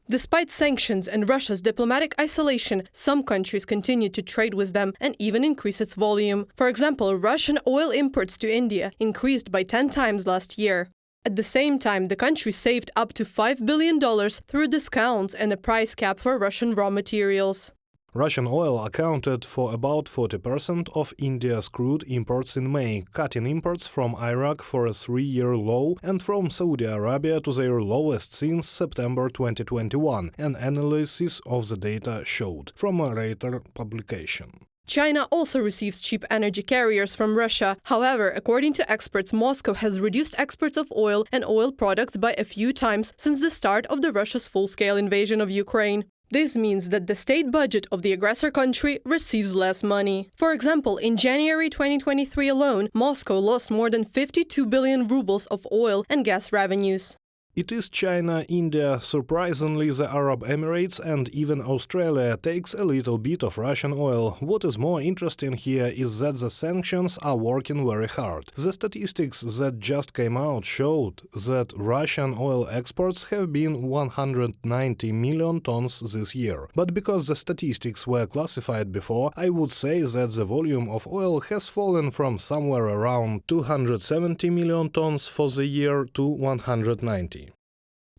Despite sanctions and Russia's diplomatic isolation, some countries continue to trade with them and even increase its volume. For example, Russian oil imports to India increased by 10 times last year. At the same time, the country saved up to $5 billion through discounts and a price cap for Russian raw materials. Russian oil accounted for about 40% of India's crude imports in May, cutting imports from Iraq for a 3-year low and from Saudi Arabia to their lowest since September 2021, an analysis of the data showed, from a Reuters publication. China also receives cheap energy carriers from Russia. However, according to experts, Moscow has reduced exports of oil and oil products by a few times since the start of Russia's full-scale invasion of Ukraine. This means that the state budget of the aggressor country receives less money. For example, in January 2023 alone, Moscow lost more than 52 billion rubles of oil and gas revenues. It is China, India, surprisingly the Arab Emirates and even Australia takes a little bit of Russian oil. What is more interesting here is that the sanctions are working very hard. The statistics that just came out showed that Russian oil exports have been 190 million tons this year. But because the statistics were classified before, I would say that the volume of oil has fallen from somewhere around 270 million tons for the year to 190.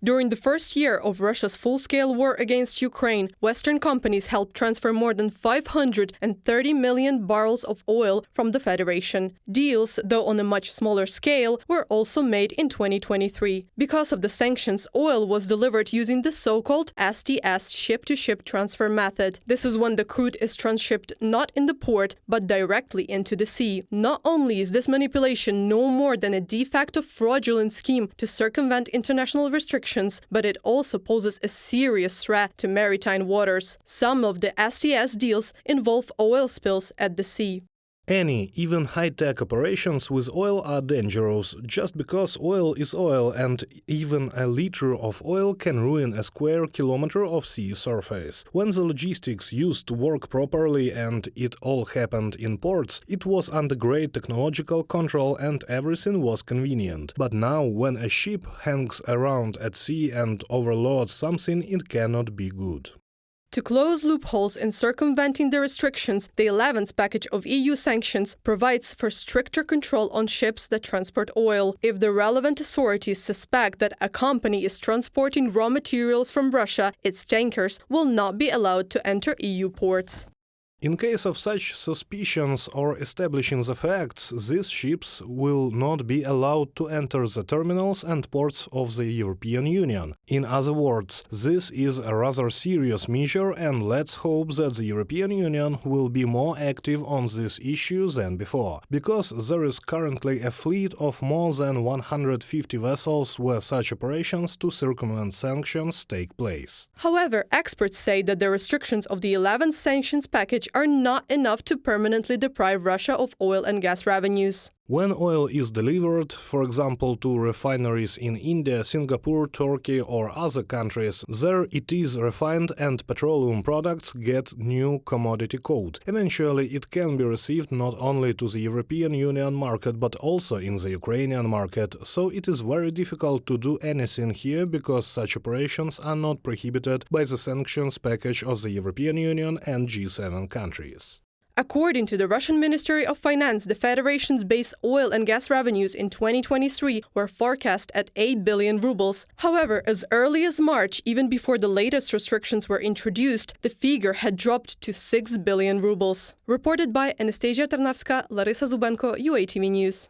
During the first year of Russia's full-scale war against Ukraine, Western companies helped transfer more than 530 million barrels of oil from the Federation. Deals, though on a much smaller scale, were also made in 2023. Because of the sanctions, oil was delivered using the so-called STS ship-to-ship transfer method. This is when the crude is transshipped not in the port, but directly into the sea. Not only is this manipulation no more than a de facto fraudulent scheme to circumvent international restrictions, but it also poses a serious threat to maritime waters. Some of the STS deals involve oil spills at the sea. Any, even high-tech operations with oil are dangerous, just because oil is oil, and even a liter of oil can ruin a square kilometer of sea surface. When the logistics used to work properly and it all happened in ports, it was under great technological control and everything was convenient. But now, when a ship hangs around at sea and overloads something, it cannot be good. To close loopholes in circumventing the restrictions, the 11th package of EU sanctions provides for stricter control on ships that transport oil. If the relevant authorities suspect that a company is transporting raw materials from Russia, its tankers will not be allowed to enter EU ports. In case of such suspicions or establishing the facts, these ships will not be allowed to enter the terminals and ports of the European Union. In other words, this is a rather serious measure, and let's hope that the European Union will be more active on this issue than before, because there is currently a fleet of more than 150 vessels where such operations to circumvent sanctions take place. However, experts say that the restrictions of the 11th sanctions package are not enough to permanently deprive Russia of oil and gas revenues. When oil is delivered, for example, to refineries in India, Singapore, Turkey or other countries, there it is refined and petroleum products get new commodity code. Eventually it can be received not only to the European Union market but also in the Ukrainian market, so it is very difficult to do anything here because such operations are not prohibited by the sanctions package of the European Union and G7 countries. According to the Russian Ministry of Finance, the Federation's base oil and gas revenues in 2023 were forecast at 8 billion rubles. However, as early as March, even before the latest restrictions were introduced, the figure had dropped to 6 billion rubles. Reported by Anastasia Tarnavska, Larisa Zubenko, UATV News.